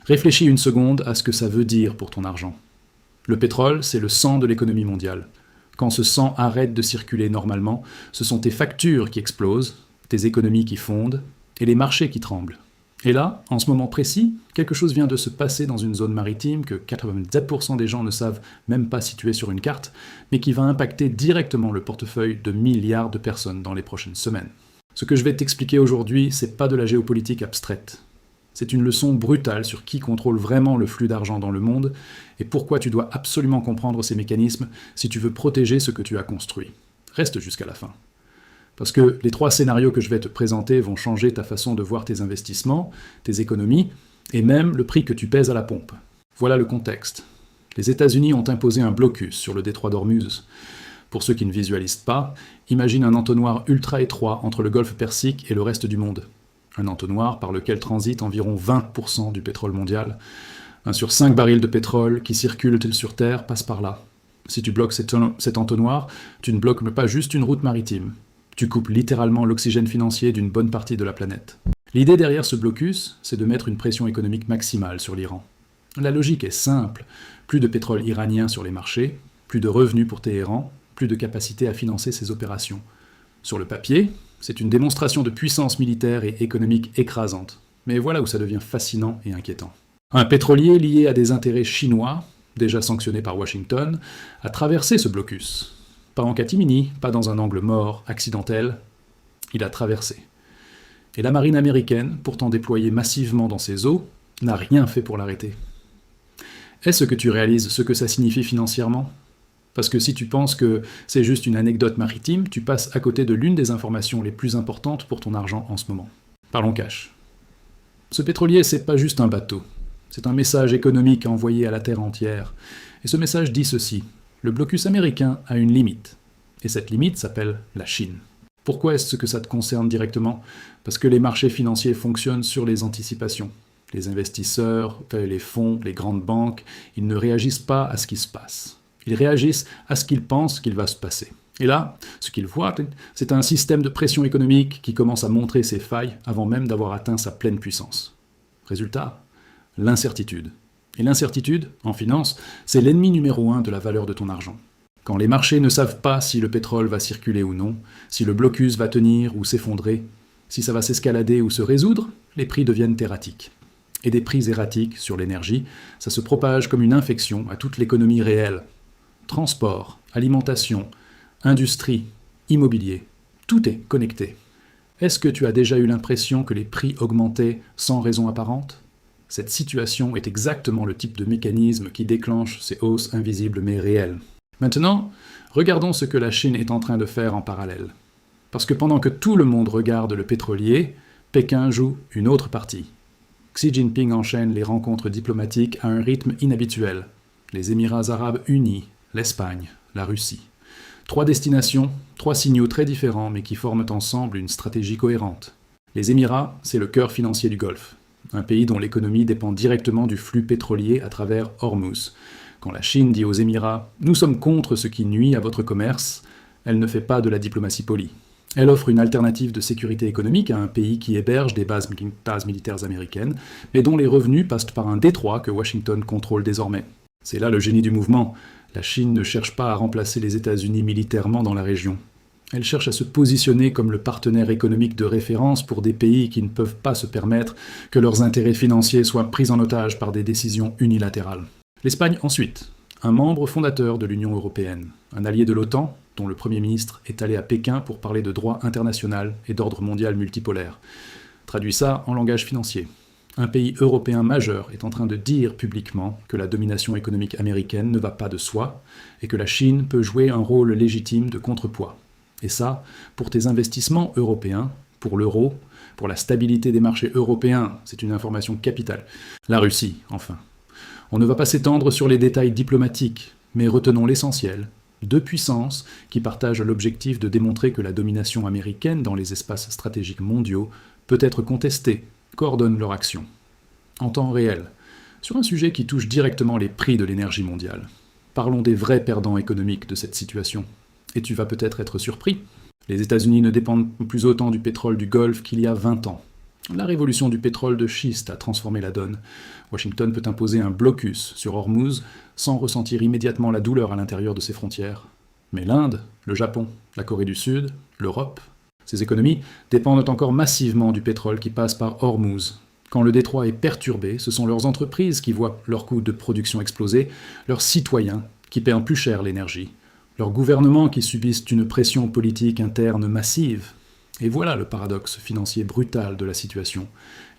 Réfléchis une seconde à ce que ça veut dire pour ton argent. Le pétrole, c'est le sang de l'économie mondiale. Quand ce sang arrête de circuler normalement, ce sont tes factures qui explosent, tes économies qui fondent, et les marchés qui tremblent. Et là, en ce moment précis, quelque chose vient de se passer dans une zone maritime que 97% des gens ne savent même pas situer sur une carte, mais qui va impacter directement le portefeuille de milliards de personnes dans les prochaines semaines. Ce que je vais t'expliquer aujourd'hui, c'est pas de la géopolitique abstraite. C'est une leçon brutale sur qui contrôle vraiment le flux d'argent dans le monde et pourquoi tu dois absolument comprendre ces mécanismes si tu veux protéger ce que tu as construit. Reste jusqu'à la fin. Parce que les 3 scénarios que je vais te présenter vont changer ta façon de voir tes investissements, tes économies et même le prix que tu paies à la pompe. Voilà le contexte. Les États-Unis ont imposé un blocus sur le détroit d'Ormuz. Pour ceux qui ne visualisent pas, imagine un entonnoir ultra étroit entre le golfe Persique et le reste du monde. Un entonnoir par lequel transite environ 20% du pétrole mondial. 1 sur 5 barils de pétrole qui circulent sur Terre passe par là. Si tu bloques cet entonnoir, tu ne bloques pas juste une route maritime. Tu coupes littéralement l'oxygène financier d'une bonne partie de la planète. L'idée derrière ce blocus, c'est de mettre une pression économique maximale sur l'Iran. La logique est simple. Plus de pétrole iranien sur les marchés, plus de revenus pour Téhéran, plus de capacité à financer ses opérations. Sur le papier, c'est une démonstration de puissance militaire et économique écrasante. Mais voilà où ça devient fascinant et inquiétant. Un pétrolier lié à des intérêts chinois, déjà sanctionnés par Washington, a traversé ce blocus. Pas en catimini, pas dans un angle mort, accidentel. Il a traversé. Et la marine américaine, pourtant déployée massivement dans ses eaux, n'a rien fait pour l'arrêter. Est-ce que tu réalises ce que ça signifie financièrement ? Parce que si tu penses que c'est juste une anecdote maritime, tu passes à côté de l'une des informations les plus importantes pour ton argent en ce moment. Parlons cash. Ce pétrolier, c'est pas juste un bateau. C'est un message économique envoyé à la Terre entière. Et ce message dit ceci. Le blocus américain a une limite. Et cette limite s'appelle la Chine. Pourquoi est-ce que ça te concerne directement ? Parce que les marchés financiers fonctionnent sur les anticipations. Les investisseurs, les fonds, les grandes banques, ils ne réagissent pas à ce qui se passe. Ils réagissent à ce qu'ils pensent qu'il va se passer. Et là, ce qu'ils voient, c'est un système de pression économique qui commence à montrer ses failles avant même d'avoir atteint sa pleine puissance. Résultat, l'incertitude. Et l'incertitude, en finance, c'est l'ennemi numéro 1 de la valeur de ton argent. Quand les marchés ne savent pas si le pétrole va circuler ou non, si le blocus va tenir ou s'effondrer, si ça va s'escalader ou se résoudre, les prix deviennent erratiques. Et des prix erratiques sur l'énergie, ça se propage comme une infection à toute l'économie réelle. Transport, alimentation, industrie, immobilier, tout est connecté. Est-ce que tu as déjà eu l'impression que les prix augmentaient sans raison apparente ? Cette situation est exactement le type de mécanisme qui déclenche ces hausses invisibles mais réelles. Maintenant, regardons ce que la Chine est en train de faire en parallèle. Parce que pendant que tout le monde regarde le pétrolier, Pékin joue une autre partie. Xi Jinping enchaîne les rencontres diplomatiques à un rythme inhabituel. Les Émirats arabes unis, l'Espagne, la Russie. 3 destinations, 3 signaux très différents mais qui forment ensemble une stratégie cohérente. Les Émirats, c'est le cœur financier du Golfe. Un pays dont l'économie dépend directement du flux pétrolier à travers Hormuz. Quand la Chine dit aux Émirats « Nous sommes contre ce qui nuit à votre commerce », elle ne fait pas de la diplomatie polie. Elle offre une alternative de sécurité économique à un pays qui héberge des bases militaires américaines, mais dont les revenus passent par un détroit que Washington contrôle désormais. C'est là le génie du mouvement. La Chine ne cherche pas à remplacer les États-Unis militairement dans la région. Elle cherche à se positionner comme le partenaire économique de référence pour des pays qui ne peuvent pas se permettre que leurs intérêts financiers soient pris en otage par des décisions unilatérales. L'Espagne ensuite, un membre fondateur de l'Union européenne, un allié de l'OTAN, dont le Premier ministre est allé à Pékin pour parler de droit international et d'ordre mondial multipolaire. Traduit ça en langage financier. Un pays européen majeur est en train de dire publiquement que la domination économique américaine ne va pas de soi et que la Chine peut jouer un rôle légitime de contrepoids. Et ça, pour tes investissements européens, pour l'euro, pour la stabilité des marchés européens, c'est une information capitale. La Russie, enfin. On ne va pas s'étendre sur les détails diplomatiques, mais retenons l'essentiel. 2 puissances qui partagent l'objectif de démontrer que la domination américaine dans les espaces stratégiques mondiaux peut être contestée, coordonnent leur action. En temps réel, sur un sujet qui touche directement les prix de l'énergie mondiale. Parlons des vrais perdants économiques de cette situation. Et tu vas peut-être être surpris. Les États-Unis ne dépendent plus autant du pétrole du Golfe qu'il y a 20 ans. La révolution du pétrole de schiste a transformé la donne. Washington peut imposer un blocus sur Hormuz sans ressentir immédiatement la douleur à l'intérieur de ses frontières. Mais l'Inde, le Japon, la Corée du Sud, l'Europe, ces économies dépendent encore massivement du pétrole qui passe par Hormuz. Quand le détroit est perturbé, ce sont leurs entreprises qui voient leurs coûts de production exploser, leurs citoyens qui paient plus cher l'énergie, leurs gouvernements qui subissent une pression politique interne massive. Et voilà le paradoxe financier brutal de la situation.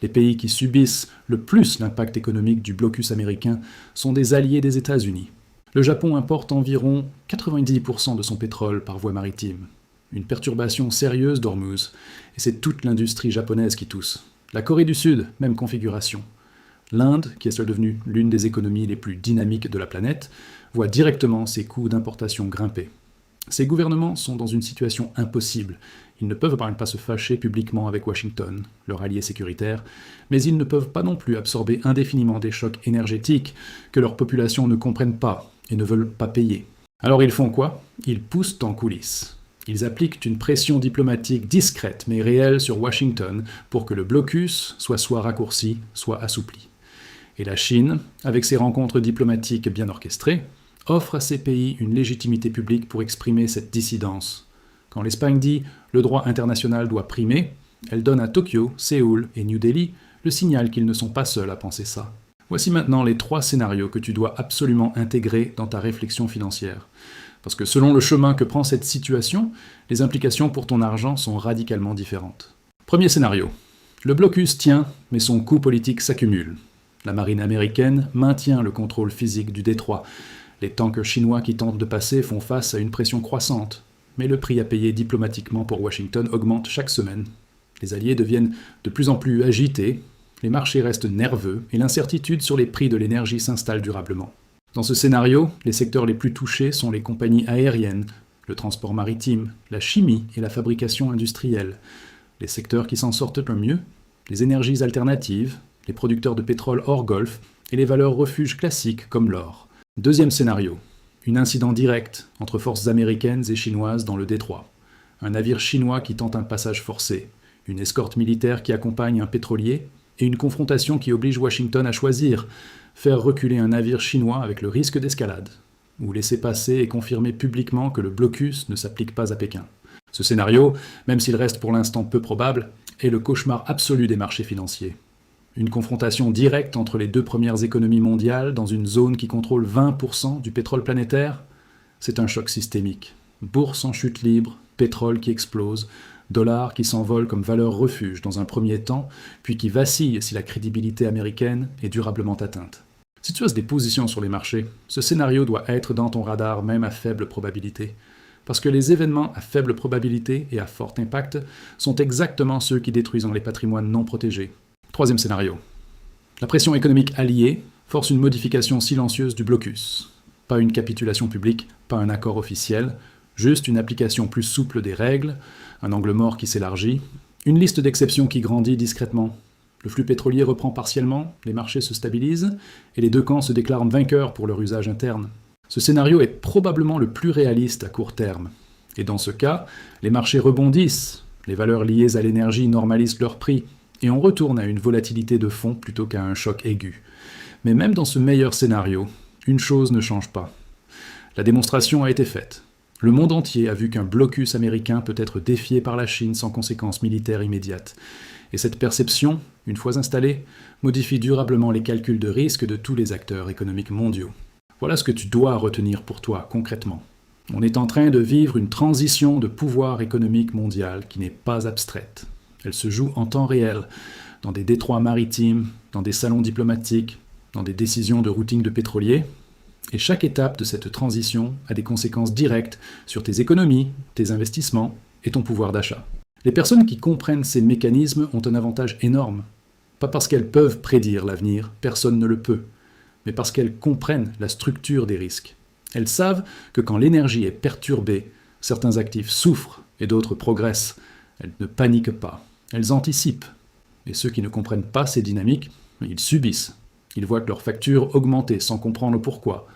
Les pays qui subissent le plus l'impact économique du blocus américain sont des alliés des États-Unis. Le Japon importe environ 90% de son pétrole par voie maritime. Une perturbation sérieuse d'Hormuz, et c'est toute l'industrie japonaise qui tousse. La Corée du Sud, même configuration. L'Inde, qui est seule devenue l'une des économies les plus dynamiques de la planète, voit directement ses coûts d'importation grimper. Ces gouvernements sont dans une situation impossible. Ils ne peuvent pas se fâcher publiquement avec Washington, leur allié sécuritaire, mais ils ne peuvent pas non plus absorber indéfiniment des chocs énergétiques que leur population ne comprennent pas et ne veulent pas payer. Alors ils font quoi? Ils poussent en coulisses. Ils appliquent une pression diplomatique discrète mais réelle sur Washington pour que le blocus soit raccourci, soit assoupli. Et la Chine, avec ses rencontres diplomatiques bien orchestrées, offre à ces pays une légitimité publique pour exprimer cette dissidence. Quand l'Espagne dit « le droit international doit primer », elle donne à Tokyo, Séoul et New Delhi le signal qu'ils ne sont pas seuls à penser ça. Voici maintenant les 3 scénarios que tu dois absolument intégrer dans ta réflexion financière. Parce que selon le chemin que prend cette situation, les implications pour ton argent sont radicalement différentes. Premier scénario. Le blocus tient, mais son coût politique s'accumule. La marine américaine maintient le contrôle physique du détroit. Les tankers chinois qui tentent de passer font face à une pression croissante. Mais le prix à payer diplomatiquement pour Washington augmente chaque semaine. Les alliés deviennent de plus en plus agités, les marchés restent nerveux et l'incertitude sur les prix de l'énergie s'installe durablement. Dans ce scénario, les secteurs les plus touchés sont les compagnies aériennes, le transport maritime, la chimie et la fabrication industrielle. Les secteurs qui s'en sortent le mieux, les énergies alternatives, les producteurs de pétrole hors Golfe et les valeurs refuges classiques comme l'or. Deuxième scénario. Un incident direct entre forces américaines et chinoises dans le détroit. Un navire chinois qui tente un passage forcé, une escorte militaire qui accompagne un pétrolier et une confrontation qui oblige Washington à choisir, faire reculer un navire chinois avec le risque d'escalade, ou laisser passer et confirmer publiquement que le blocus ne s'applique pas à Pékin. Ce scénario, même s'il reste pour l'instant peu probable, est le cauchemar absolu des marchés financiers. Une confrontation directe entre les 2 premières économies mondiales dans une zone qui contrôle 20% du pétrole planétaire, c'est un choc systémique. Bourse en chute libre, pétrole qui explose, dollar qui s'envole comme valeur refuge dans un premier temps, puis qui vacille si la crédibilité américaine est durablement atteinte. Si tu as des positions sur les marchés, ce scénario doit être dans ton radar même à faible probabilité. Parce que les événements à faible probabilité et à fort impact sont exactement ceux qui détruisent les patrimoines non protégés. Troisième scénario. La pression économique alliée force une modification silencieuse du blocus. Pas une capitulation publique, pas un accord officiel, juste une application plus souple des règles, un angle mort qui s'élargit, une liste d'exceptions qui grandit discrètement. Le flux pétrolier reprend partiellement, les marchés se stabilisent, et les 2 camps se déclarent vainqueurs pour leur usage interne. Ce scénario est probablement le plus réaliste à court terme. Et dans ce cas, les marchés rebondissent, les valeurs liées à l'énergie normalisent leur prix, et on retourne à une volatilité de fond plutôt qu'à un choc aigu. Mais même dans ce meilleur scénario, une chose ne change pas. La démonstration a été faite. Le monde entier a vu qu'un blocus américain peut être défié par la Chine sans conséquences militaires immédiates. Et cette perception, une fois installée, modifie durablement les calculs de risque de tous les acteurs économiques mondiaux. Voilà ce que tu dois retenir pour toi, concrètement. On est en train de vivre une transition de pouvoir économique mondial qui n'est pas abstraite. Elle se joue en temps réel, dans des détroits maritimes, dans des salons diplomatiques, dans des décisions de routing de pétroliers. Et chaque étape de cette transition a des conséquences directes sur tes économies, tes investissements et ton pouvoir d'achat. Les personnes qui comprennent ces mécanismes ont un avantage énorme. Pas parce qu'elles peuvent prédire l'avenir, personne ne le peut, mais parce qu'elles comprennent la structure des risques. Elles savent que quand l'énergie est perturbée, certains actifs souffrent et d'autres progressent. Elles ne paniquent pas. Elles anticipent. Et ceux qui ne comprennent pas ces dynamiques, ils subissent. Ils voient que leur facture augmenter sans comprendre pourquoi.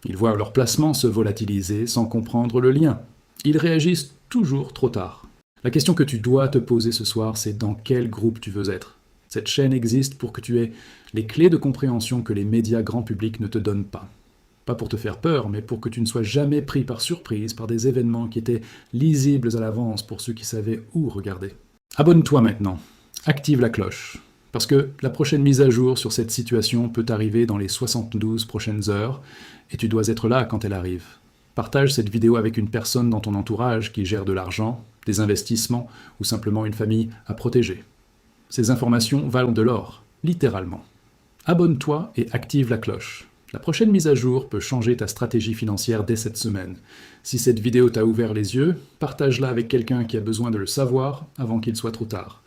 Ils voient leur placement se volatiliser sans comprendre le lien. Ils réagissent toujours trop tard. La question que tu dois te poser ce soir, c'est dans quel groupe tu veux être. Cette chaîne existe pour que tu aies les clés de compréhension que les médias grand public ne te donnent pas. Pas pour te faire peur, mais pour que tu ne sois jamais pris par surprise par des événements qui étaient lisibles à l'avance pour ceux qui savaient où regarder. Abonne-toi maintenant, active la cloche, parce que la prochaine mise à jour sur cette situation peut arriver dans les 72 prochaines heures, et tu dois être là quand elle arrive. Partage cette vidéo avec une personne dans ton entourage qui gère de l'argent, des investissements ou simplement une famille à protéger. Ces informations valent de l'or, littéralement. Abonne-toi et active la cloche. La prochaine mise à jour peut changer ta stratégie financière dès cette semaine. Si cette vidéo t'a ouvert les yeux, partage-la avec quelqu'un qui a besoin de le savoir avant qu'il soit trop tard.